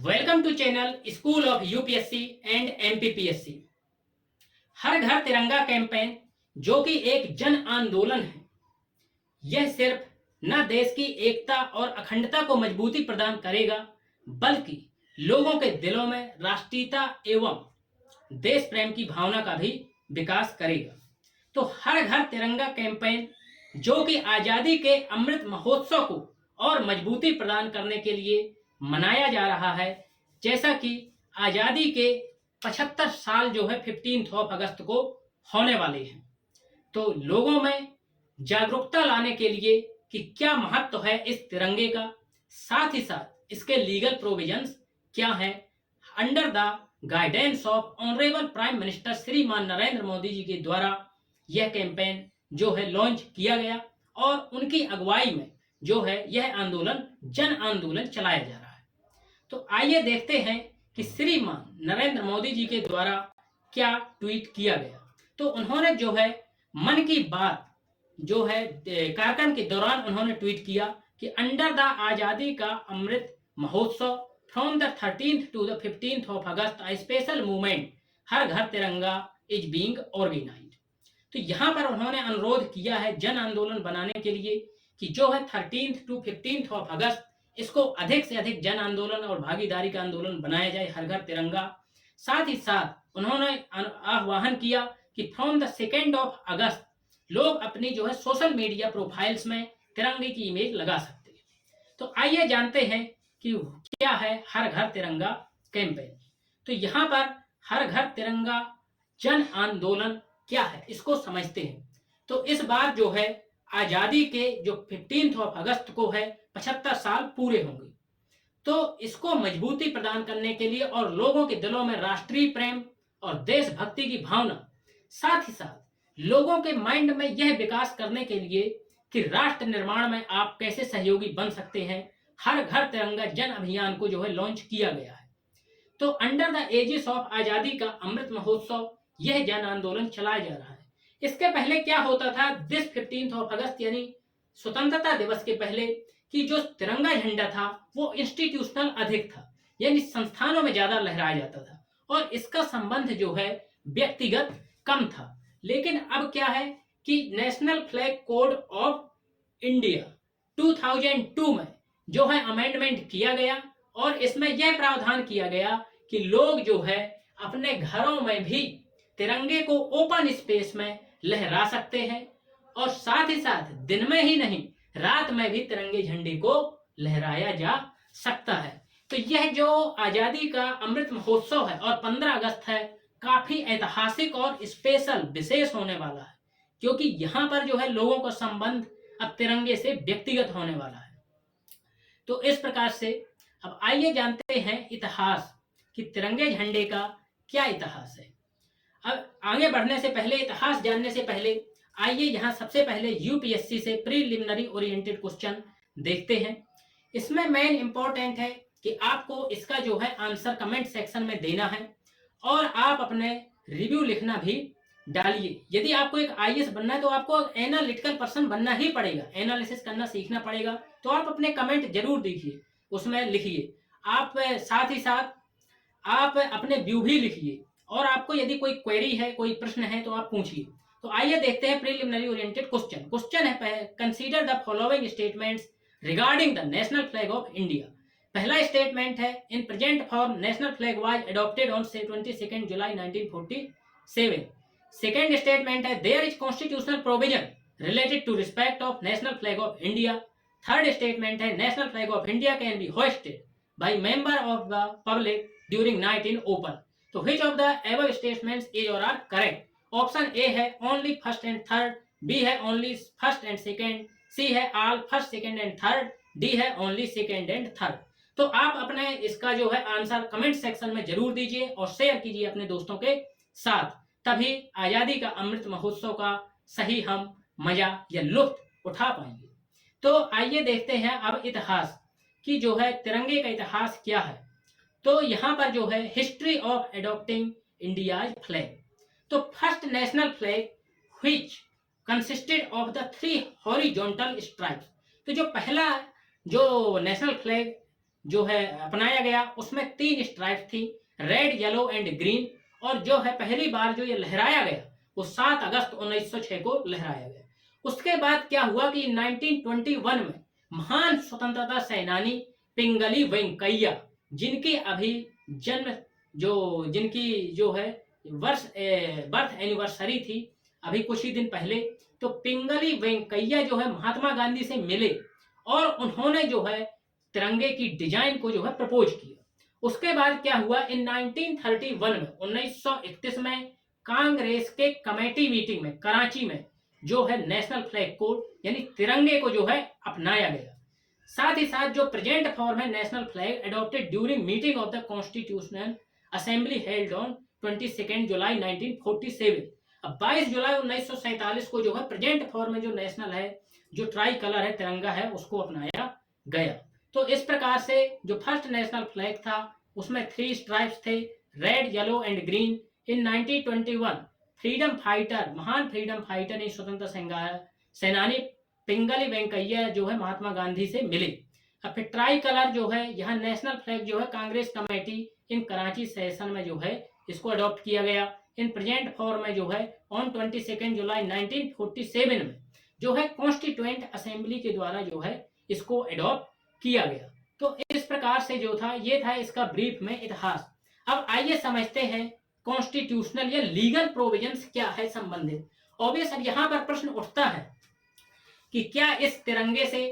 Welcome to channel school of UPSC and MPPSC. Har Ghar Tiranga campaign जो कि एक जन आंदोलन है, यह सिर्फ न देश की एकता और अखंडता को मजबूती प्रदान करेगा, बल्कि लोगों के दिलों में राष्ट्रीयता एवं देश प्रेम की भावना का भी विकास करेगा। तो हर घर तिरंगा कैंपेन जो कि आजादी के अमृत महोत्सव को और मजबूती प्रदान करने के लिए मनाया जा रहा है। जैसा कि आजादी के 75 साल जो है 15 अगस्त को होने वाले हैं, तो लोगों में जागरूकता लाने के लिए कि क्या महत्व है इस तिरंगे का, साथ ही साथ इसके लीगल प्रोविजंस क्या है, under the guidance of honourable prime minister श्रीमान नरेंद्र मोदी जी के द्वारा यह कैंपेन जो है लॉन्च किया गया और उनकी अगुवाई में जो है यह आंदोलन जन आंदोलन चलाया जा रहा है। तो आइए देखते हैं कि श्रीमान नरेंद्र मोदी जी के द्वारा क्या ट्वीट किया गया। तो उन्होंने जो है मन की बात जो है कार्यक्रम के दौरान उन्होंने ट्वीट किया कि अंडर द आजादी ka Amrit Mahotsav from the 13th to the 15th of August a special movement Har Ghar Tiranga is being organised. तो यहाँ पर उन्होंने अनुरोध किया है जन आंदोलन बनाने के लिए कि जो है 13th to 15th of August इसको अधिक से अधिक जन आंदोलन और भागीदारी का आंदोलन बनाया जाए, हर घर तिरंगा। साथ ही साथ उन्होंने आह्वान किया कि from the 2nd of August लोग अपनी जो है सोशल मीडिया प्रोफाइल्स में तिरंगे की इमेज लगा सकते हैं। तो आइए जानते हैं कि क्या है हर घर तिरंगा कैंपेन। तो यहाँ पर हर घर तिरंगा जन आंदोलन क्या है इसको समझते हैं। तो इस बार जो है आजादी के जो 15 अगस्त को है 75 साल पूरे होंगे, तो इसको मजबूती प्रदान करने के लिए और लोगों के दिलों में राष्ट्रीय प्रेम और देशभक्ति की भावना, साथ ही साथ लोगों के माइंड में यह विकास करने के लिए कि राष्ट्र निर्माण में आप कैसे सहयोगी बन सकते हैं, हर घर तिरंगा जन अभियान को जो है लॉन्च किया गया है। तो अंडर द एजिस ऑफ आजादी का अमृत महोत्सव यह जन आंदोलन चलाया जा रहा है। इसके पहले क्या होता था, दिस 15 अगस्त यानी स्वतंत्रता दिवस के पहले कि जो तिरंगा झंडा था वो इंस्टीट्यूशनल अधिक था, यानी संस्थानों में ज्यादा लहराया जाता था और इसका संबंध जो है व्यक्तिगत कम था। लेकिन अब क्या है कि national flag code of India 2002 में जो है अमेंडमेंट किया गया और इसमें यह प्रावधान किया गया कि लोग जो है अपने घरों में भी तिरंगे को ओपन स्पेस में लहरा सकते हैं और साथ ही साथ दिन में ही नहीं रात में भी तिरंगे झंडे को लहराया जा सकता है। तो यह जो आजादी का अमृत महोत्सव है और 15 अगस्त है, काफी ऐतिहासिक और स्पेशल विशेष होने वाला है, क्योंकि यहाँ पर जो है लोगों का संबंध अब तिरंगे से व्यक्तिगत होने वाला है। तो इस प्रकार से अब आइए जानते हैं इतिहास कि तिरंगे झंडे का क्या इतिहास है। अब आगे बढ़ने से पहले, इतिहास जानने से पहले आइए यहाँ सबसे पहले यूपीएससी से प्रीलिमिनरी ओरिएंटेड क्वेश्चन देखते हैं। इसमें मेन इंपॉर्टेंट है कि आपको इसका जो है आंसर कमेंट सेक्शन में देना है और आप अपने रिव्यू लिखना भी डालिए। यदि आपको एक आईएएस बनना है तो आपको एनालिटिकल पर्सन बनना ही पड़ेगा, एनालिसिस करना सीखना पड़ेगा। तो आप अपने कमेंट जरूर देखिए, उसमें लिखिए। आप साथ ही साथ आप अपने व्यू भी लिखिए और आपको यदि कोई क्वेरी है, कोई प्रश्न है तो आप पूछिए। तो आइए देखते हैं प्रीलिमिनरी ओरिएंटेड क्वेश्चन। क्वेश्चन है consider the following statements regarding the national flag of India. पहला स्टेटमेंट है in present form national flag was adopted on 22 July 1947। Second statement है there is constitutional provision related to respect of national flag of India. Third statement है national flag of India can be hoisted by member of the public during night in open. तो which of the above statements is or are correct? Option A है only first and third, B है only first and second, C है all first second and third, D है only second and third. तो आप अपने इसका जो है आंसर कमेंट सेक्शन में जरूर दीजिए और शेयर कीजिए अपने दोस्तों के साथ, तभी आजादी का अमृत महोत्सव का सही हम मजा या लुत्फ उठा पाएंगे। तो आइए देखते हैं अब इतिहास की जो है तिरंगे का इतिहास क्या है। तो यहाँ पर जो है history of adopting India's flag. तो first national flag which consisted of the 3 horizontal stripes. तो जो पहला जो नेशनल फ्लैग जो है अपनाया गया, उसमें 3 स्ट्राइप थी, रेड, येलो एंड ग्रीन। और जो है पहली बार जो ये लहराया गया वो 7 अगस्त 1906 को लहराया गया। उसके बाद क्या हुआ कि 1921 में महान स्वतंत्रता सेनानी पिंगली वेंकैया, जिनकी अभी जन्म जिनकी जो है बर्थ एनिवर्सरी थी अभी कुछ ही दिन पहले, तो पिंगली वेंकैया जो है महात्मा गांधी से मिले और उन्होंने जो है तिरंगे की डिजाइन को जो है प्रपोज किया। उसके बाद क्या हुआ, इन 1931 में 1931 में कांग्रेस के कमेटी मीटिंग में कराची में जो है नेशनल फ्लैग कोड यानी तिरंगे को जो है अपनाया गया। साथ ही साथ जो प्रेजेंट फॉर्म है national flag adopted during meeting of the constitutional assembly held on 22 July 1947। अब 22 जुलाई 1947 को जो है प्रेजेंट फॉर्म में जो नेशनल है, जो ट्राई कलर है, तिरंगा है, उसको अपनाया गया। तो इस प्रकार से जो फर्स्ट नेशनल फ्लैग था उसमें 3 स्ट्राइप्स थे, red, yellow and green. In 1921 freedom fighter, महान फ्रीडम फाइटर ने स्वतंत्रता सेनानी पिंगली वेंकैया जो है महात्मा गांधी से मिले। अब फिर ट्राई कलर जो है यहाँ नेशनल फ्लैग जो है कांग्रेस कमेटी इन कराची सेशन में जो है इसको अडॉप्ट किया गया। इन प्रेजेंट फॉर्म में जो है ऑन 22 जुलाई 1947 में जो है कॉन्स्टिट्यूएंट असेंबली के द्वारा जो है इसको अडॉप्ट किया गया। तो इस प्रकार से जो था ये था इसका ब्रीफ में इतिहास। अब आइए समझते हैं कॉन्स्टिट्यूशनल या लीगल प्रोविजंस क्या है संबंधित। ऑब्वियस अब यहाँ पर प्रश्न उठता है कि क्या इस तिरंगे से,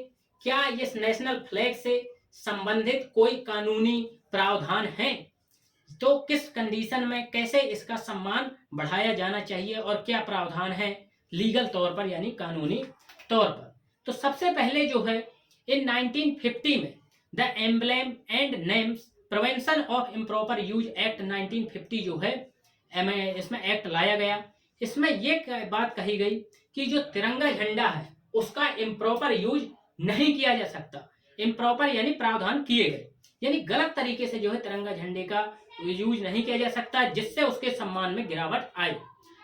क्या इस नेशनल फ्लैग से संबंधित कोई कानूनी प्रावधान है, तो किस कंडीशन में कैसे इसका सम्मान बढ़ाया जाना चाहिए और क्या प्रावधान है लीगल तौर पर यानी कानूनी तौर पर। तो सबसे पहले जो है इन 1950 में the emblem and names prevention of improper use act 1950 जो है इसमें एक्ट लाया गया। इसमें ये बात कही गई कि जो तिरंगा झंडा है उसका इम्प्रॉपर यूज नहीं किया जा सकता। इम्प्रॉपर यानी प्रावधान किए गए, यानी गलत तरीके से जो है तिरंगा झंडे का यूज नहीं किया जा सकता जिससे उसके सम्मान में गिरावट आए।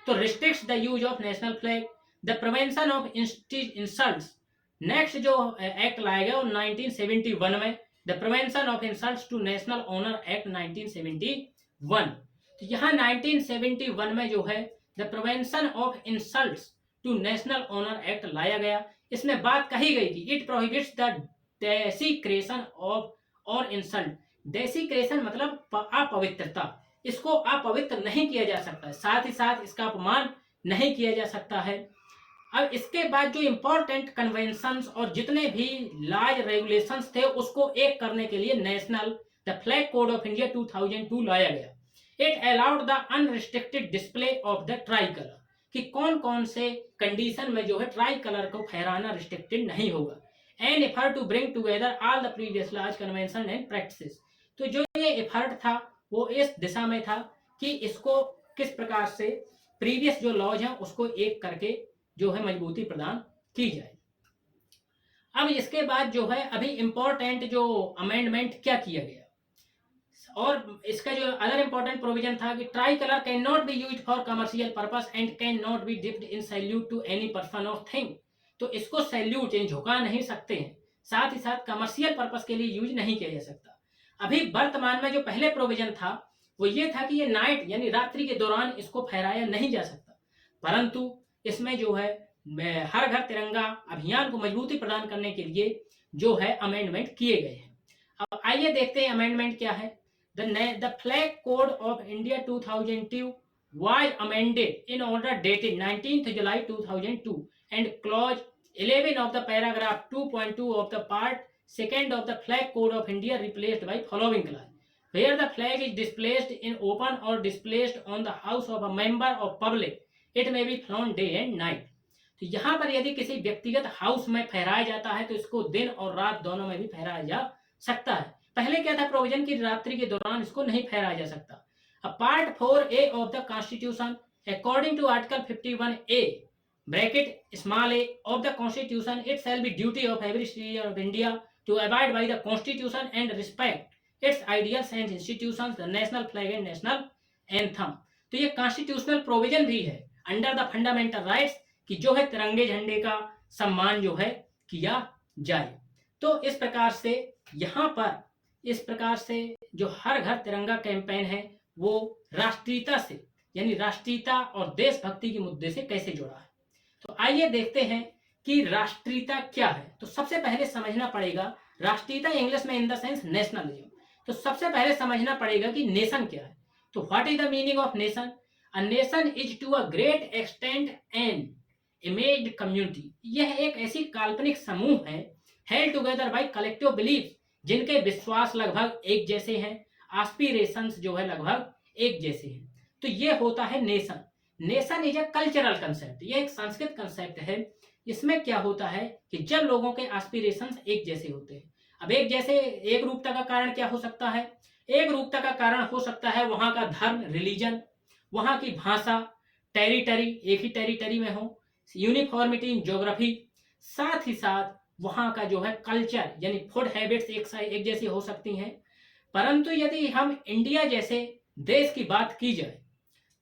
तो restricts the use of national flag, the prevention of insults. Next जो एक्ट लाया गया 1971 में, the prevention of insults to national honour act 1971। तो यहाँ 1971 में जो है the prevention of insults to national honour act लाया गया। इसमें बात कही गई कि it prohibits the desecration of और इंसल्ट। डेसिक्रेशन मतलब अपवित्रता, इसको अपवित्र नहीं किया जा सकता है, साथ ही साथ इसका अपमान नहीं किया जा सकता है। अब इसके बाद जो इंपॉर्टेंट कन्वेंशंस और जितने भी लॉज रेगुलेशंस थे उसको एक करने के लिए national the flag code of India 2002 लाया गया। It allowed the unrestricted display of the try colour, कि कौन कौन से कंडीशन में जो है ट्राई कलर को फहराना रिस्ट्रिक्टेड नहीं होगा। An effort to bring together all the previous laws convention and practices. तो जो ये एफर्ट था वो इस दिशा में था कि इसको किस प्रकार से प्रीवियस जो लॉज हैं उसको एक करके जो है मजबूती प्रदान की जाए। अब इसके बाद जो है अभी इंपॉर्टेंट जो अमेंडमेंट क्या किया गया, और इसका जो अदर इंपॉर्टेंट प्रोविजन था कि tricolour can not be used for commercial purpose and can not be dipped in salute to any person और थिंग। तो इसको सैल्यूट यानी झुका नहीं सकते हैं, साथ ही साथ कमर्शियल पर्पस के लिए यूज नहीं किया जा सकता। अभी वर्तमान में जो पहले प्रोविजन था वो ये था कि ये नाइट यानी रात्रि के दौरान इसको फहराया नहीं जा सकता, परंतु इसमें जो है हर घर तिरंगा अभियान को मजबूती प्रदान करने के लिए जो है अमेंडमेंट किए गए हैं। अब आइए देखते हैं अमेंडमेंट क्या है। The Flag Code of India 2002 was amended in order dated 19th July 2002 and clause 11 of the paragraph 2.2 of the part 2nd of the Flag Code of India replaced by following clause. Where the flag is displaced in open or displaced on the house of a member of public, it may be flown day and night. तो यहाँ पर यदि किसी व्यक्तिगत house में फहराया जाता है तो इसको दिन और रात दोनों में भी फहराया जा सकता है। पहले क्या था प्रोविजन की रात्रि के दौरान इसको नहीं फहराया जा सकता। Part 4A of the constitution according to article 51A bracket small a of the constitution, it shall be duty of every citizen of India to abide by the constitution and respect its ideals and institutions, the national flag and national anthem. तो ये constitutional provision भी है under the fundamental rights कि जो है तिरंगे झंडे का सम्मान जो है किया जाए। तो इस प्रकार से यहाँ पर इस प्रकार से जो हर घर तिरंगा कैंपेन है वो राष्ट्रीयता से यानी राष्ट्रीयता और देशभक्ति के मुद्दे से कैसे जुड़ा है। तो आइए देखते हैं कि राष्ट्रीयता क्या है। तो सबसे पहले समझना पड़ेगा राष्ट्रीयता इंग्लिश में इन द सेंस नेशनलिज्म। तो सबसे पहले समझना पड़ेगा कि नेशन क्या है। तो what is the meaning of nation? A nation is to a great extent an imagined community. यह एक ऐसी काल्पनिक समूह है held together by collective belief, जिनके विश्वास लगभग एक जैसे हैं, एस्पिरेशंस जो है लगभग एक जैसे हैं। तो ये होता है nation. Nation is a cultural concept, ये एक संस्कृत कंसेप्ट है। इसमें क्या होता है कि जब लोगों के एस्पिरेशंस एक जैसे होते हैं। अब एक जैसे एक रूपता का कारण क्या हो सकता है? एक रूपता का कारण हो सकता है वहां का धर्म, रिलीजन, वहां की भाषा, टेरिटरी, एक ही टेरिटरी में हो, यूनिफॉर्मिटी इन ज्योग्राफी, साथ ही साथ वहां का जो है कल्चर यानी फूड हैबिट्स एक जैसी हो सकती हैं। परंतु यदि हम इंडिया जैसे देश की बात की जाए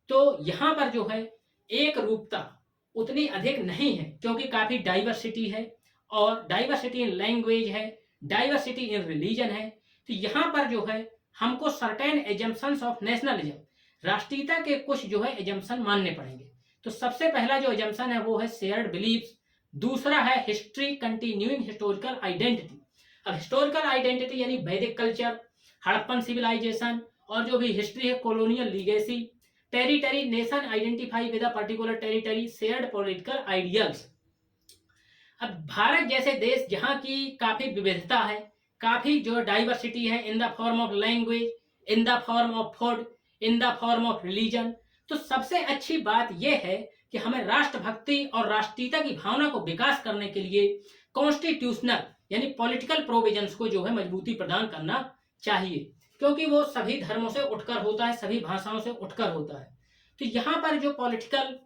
तो यहाँ पर जो है एक रूपता उतनी अधिक नहीं है, क्योंकि काफी डाइवर्सिटी है, और डाइवर्सिटी इन लैंग्वेज है, डाइवर्सिटी इन रिलीजन है। तो यहाँ पर जो है हमको सर्टेन एजम्पशंस ऑफ नेशनलिज्म, राष्ट्रीयता के कुछ जो है एजम्पशन मानने पड़ेंगे। तो सबसे पहला जो एजम्पशन है वो है शेयर्ड बिलीफ्स। दूसरा है हिस्ट्री कंटिन्यूइंग हिस्टोरिकल आइडेंटिटी। अब हिस्टोरिकल आइडेंटिटी यानी वैदिक कल्चर, हड़प्पन सिविलाइजेशन, और जो भी हिस्ट्री है colonial legacy. Territory, nation identify with a particular territory, shared political ideals. अब भारत जैसे देश जहां की काफी विविधता है, काफी जो डाइवर्सिटी है in the form of language, in the form of food, in the form of religion. तो सबसे अच्छी बात यह है कि हमें राष्ट्रभक्ति और राष्ट्रीयता की भावना को विकास करने के लिए कॉन्स्टिट्यूशनल यानी पॉलिटिकल प्रोविजंस को जो है मजबूती प्रदान करना चाहिए, क्योंकि वो सभी धर्मों से उठकर होता है, सभी भाषाओं से उठकर होता है। तो यहाँ पर जो पॉलिटिकल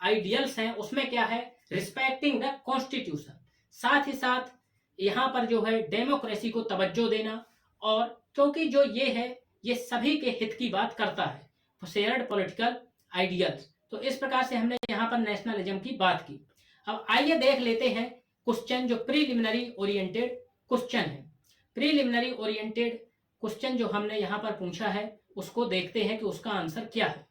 आइडियल्स हैं उसमें क्या है? रिस्पेक्टिंग द कॉन्स्टिट्यूशन, साथ ही साथ यहाँ पर जो है डेमोक्रेसी को तवज्जो देना, और क्योंकि जो ये है ये सभी के हित की बात करता है, शेयर्ड पॉलिटिकल आइडियल्स। तो इस प्रकार से हमने यहाँ पर नेशनलिज्म की बात की। अब आइए देख लेते हैं क्वेश्चन जो प्रीलिमिनरी ओरिएंटेड क्वेश्चन है। प्रीलिमिनरी ओरिएंटेड क्वेश्चन जो हमने यहाँ पर पूछा है उसको देखते हैं कि उसका आंसर क्या है।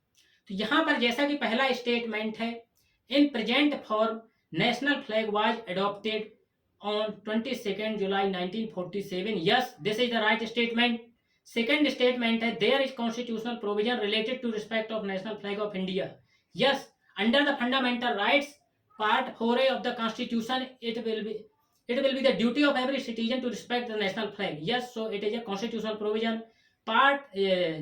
तो यहाँ पर जैसा कि पहला स्टेटमेंट है, in present form national flag was adopted on 22nd July 1947. Yes, this is the right statement. Second statement है, there is constitutional provision related to respect of national flag of India. Yes, under the fundamental rights part 4A of the constitution, it will be the duty of every citizen to respect the national flag. Yes, so it is a constitutional provision. Part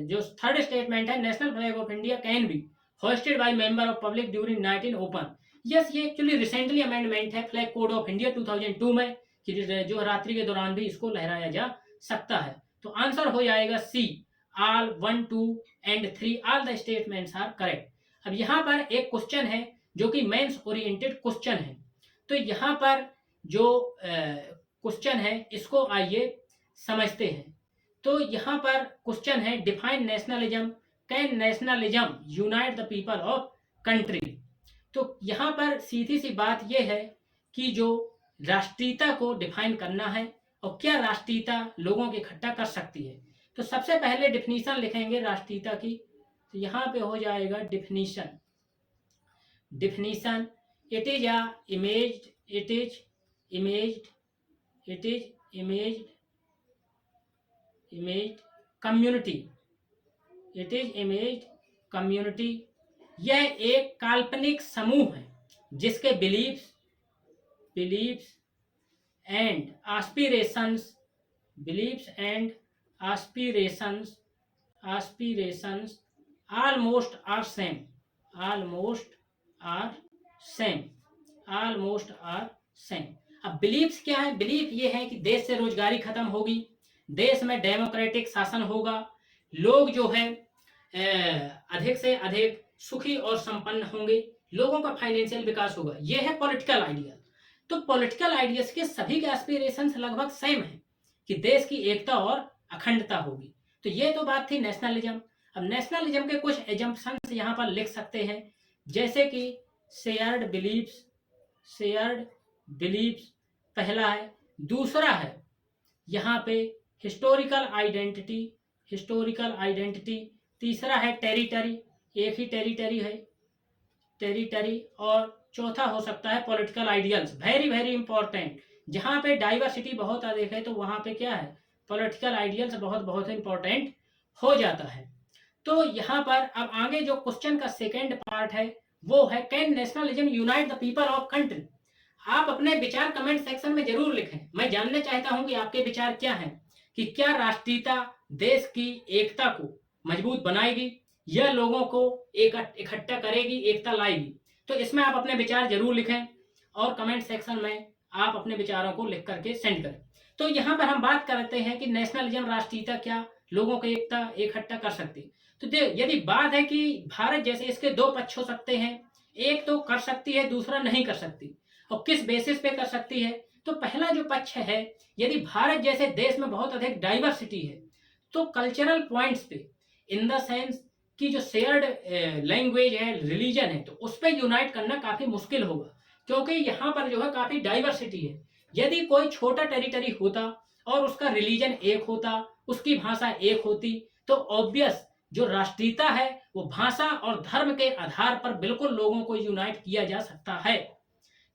जो third statement है, national flag of India can be hoisted by member of public during 19 open. Yes, ये actually recently amendment है flag code of India 2002 में कि जो रात्रि के दौरान भी इसको लहराया जा सकता है। तो आंसर हो जाएगा C, all 1, 2 and 3 all the statements are correct. अब यहाँ पर एक क्वेश्चन है जो कि मेंस ओरिएंटेड क्वेश्चन है। तो यहाँ पर जो क्वेश्चन है इसको आइए समझते हैं। तो यहाँ पर क्वेश्चन है, define nationalism, can nationalism unite the people of country. तो यहाँ पर सीधी सी बात यह है कि जो राष्ट्रीयता को डिफाइन करना है और क्या राष्ट्रीयता लोगों की इकट्ठा कर सकती है। तो सबसे पहले डिफिनीशन लिखेंगे राष्ट्रीयता की। तो यहाँ पे हो जाएगा definition, it is a imagined, community, यह एक काल्पनिक समूह है जिसके beliefs and aspirations almost are same. अब बिलीफ्स क्या है? बिलीफ ये है कि देश से रोजगारी खत्म होगी, देश में डेमोक्रेटिक शासन होगा, लोग जो है अधिक से अधिक सुखी और संपन्न होंगे, लोगों का फाइनेंशियल विकास होगा। यह है पॉलिटिकल आइडिया। तो पॉलिटिकल आइडियाज के सभी के एस्पिरेशंस लगभग सेम है कि देश की एकता और अखंडता होगी। तो ये तो बात थी नेशनलिज्म। अब नेशनलिज्म के कुछ एजम्पशंस यहाँ पर लिख सकते हैं, जैसे कि शेयर्ड बिलीफ्स पहला है। दूसरा है यहाँ पे हिस्टोरिकल आइडेंटिटी, हिस्टोरिकल आइडेंटिटी। तीसरा है टेरिटरी, एक ही टेरिटरी है, टेरिटरी। और चौथा हो सकता है political ideals, very very important. जहां पे डाइवर्सिटी बहुत अधिक है तो वहां पे क्या है, पॉलिटिकल आइडियल्स बहुत बहुत इंपॉर्टेंट हो जाता है। तो यहाँ पर अब आगे जो क्वेश्चन का सेकेंड पार्ट है वो है, can nationalism unite the people of country. आप अपने विचार कमेंट सेक्शन में जरूर लिखें। मैं जानना चाहता हूं कि आपके विचार क्या हैं, कि क्या राष्ट्रीयता देश की एकता को मजबूत बनाएगी या लोगों को इकट्ठा करेगी, एकता लाएगी। तो इसमें आप अपने विचार जरूर लिखें और कमेंट सेक्शन में आप अपने विचारों को लिख करके सेंड करें। तो यहाँ पर हम बात करते हैं कि नेशनलिज्म, राष्ट्रीयता क्या लोगों को एकता इकट्ठा कर सकती है। तो यदि बात है कि भारत जैसे, इसके दो पक्ष हो सकते हैं, एक तो कर सकती है, दूसरा नहीं कर सकती। और किस बेसिस पे कर सकती है, तो पहला जो पक्ष है, यदि भारत जैसे देश में बहुत अधिक डाइवर्सिटी है तो कल्चरल पॉइंट्स पे, इन द सेंस कि जो शेयर्ड लैंग्वेज है, रिलीजन है, तो उस पर यूनाइट करना काफी मुश्किल होगा, क्योंकि यहाँ पर जो है काफी डाइवर्सिटी है। यदि कोई छोटा टेरिटरी होता और उसका रिलीजन एक होता, उसकी भाषा एक होती, तो ऑब्वियस जो राष्ट्रीयता है वो भाषा और धर्म के आधार पर बिल्कुल लोगों को यूनाइट किया जा सकता है।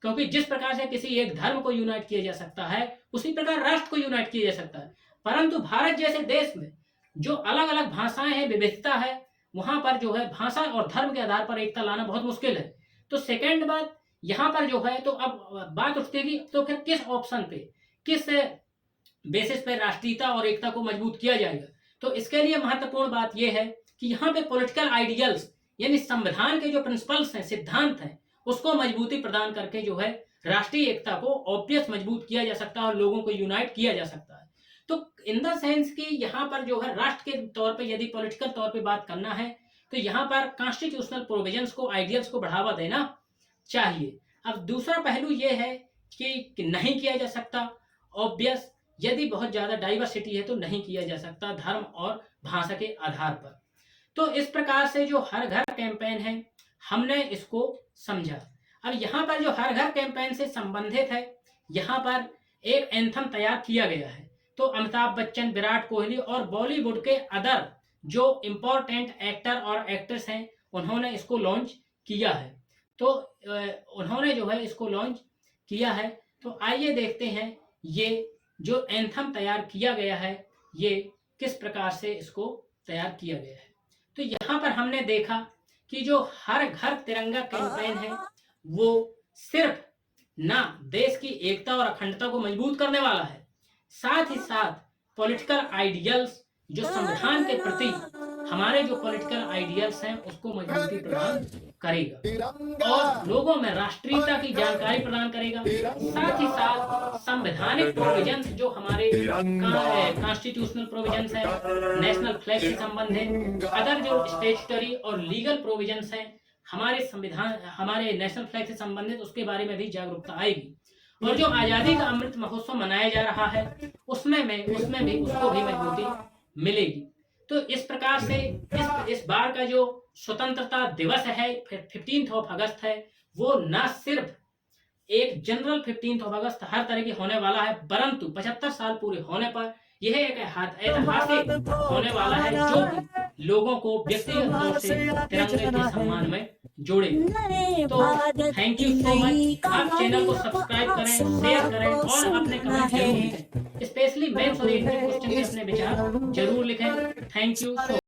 क्योंकि जिस प्रकार से किसी एक धर्म को यूनाइट किया जा सकता है, उसी प्रकार राष्ट्र को यूनाइट किया जा सकता है। परंतु भारत जैसे देश में जो अलग अलग भाषाएं हैं, विविधता है, वहां पर जो है भाषा और धर्म के आधार पर एकता लाना बहुत मुश्किल है। तो सेकेंड बात यहाँ पर जो है, तो अब बात उठती है कि तो फिर किस ऑप्शन पे, किस बेसिस पे राष्ट्रीयता और एकता को मजबूत किया जाएगा। तो इसके लिए महत्वपूर्ण बात यह है कि यहाँ पे पॉलिटिकल आइडियल्स यानी संविधान के जो प्रिंसिपल्स हैं, सिद्धांत हैं, उसको मजबूती प्रदान करके जो है राष्ट्रीय एकता को ऑब्वियस मजबूत किया जा सकता है और लोगों को यूनाइट किया जा सकता है। तो इन द सेंस कि यहाँ पर जो है राष्ट्र के तौर पे यदि पॉलिटिकल तौर पे बात करना है तो यहाँ पर कॉन्स्टिट्यूशनल प्रोविजंस को, आइडियल्स को बढ़ावा देना चाहिए। अब दूसरा पहलू ये है कि नहीं किया जा सकता, ऑब्वियस यदि बहुत ज्यादा डाइवर्सिटी है तो नहीं किया जा सकता धर्म और भाषा के आधार पर। तो इस प्रकार से जो हर घर कैंपेन है हमने इसको समझा। अब यहाँ पर जो हर घर कैंपेन से संबंधित है, यहाँ पर एक एंथम तैयार किया गया है। तो अमिताभ बच्चन, विराट कोहली और बॉलीवुड के अदर जो इम्पोर्टेंट एक्टर और एक्ट्रेस हैं उन्होंने इसको लॉन्च किया है। तो उन्होंने जो है इसको लॉन्च किया है। तो आइए देखते हैं ये जो एंथम तैयार किया गया है ये किस प्रकार से इसको तैयार किया गया है। तो यहाँ पर हमने देखा कि जो हर घर तिरंगा कैंपेन है वो सिर्फ ना देश की एकता और अखंडता को मजबूत करने वाला है, साथ ही साथ पॉलिटिकल आइडियल्स जो संविधान के प्रति हमारे जो पॉलिटिकल आइडियल्स हैं उसको मजबूती प्रदान करेगा और लोगों में राष्ट्रीयता की जानकारी प्रदान करेगा। साथ ही साथ संवैधानिक प्रोविजंस जो हमारे कॉन्स्टिट्यूशनल प्रोविजंस है, नेशनल फ्लैग से संबंधित अदर जो स्टैट्यूटरी और लीगल प्रोविजंस हैं हमारे संविधान, हमारे नेशनल फ्लैग से संबंधित, उसके बारे में भी जागरूकता आएगी। और जो आजादी का अमृत महोत्सव मनाया जा रहा है उसमें भी उसको भी मजबूती मिलेगी। तो इस प्रकार से इस बार का जो स्वतंत्रता दिवस है 15 अगस्त है, वो न सिर्फ एक जनरल 15 अगस्त हर तरह की होने वाला है, परंतु 75 साल पूरे होने पर यह एक ऐतिहासिक होने वाला है जो लोगों को व्यक्तिगत तौर से तिरंगे के सम्मान में जोड़ेगा। तो थैंक यू सो मच। आप चैनल को सब्सक्राइब करें, शेयर करें और अपने कमेंट जरूर लिखें। स्पेशली मेंस और इंटरव्यू क्वेश्चन के अपने विचार जरूर लिखें। Thank you.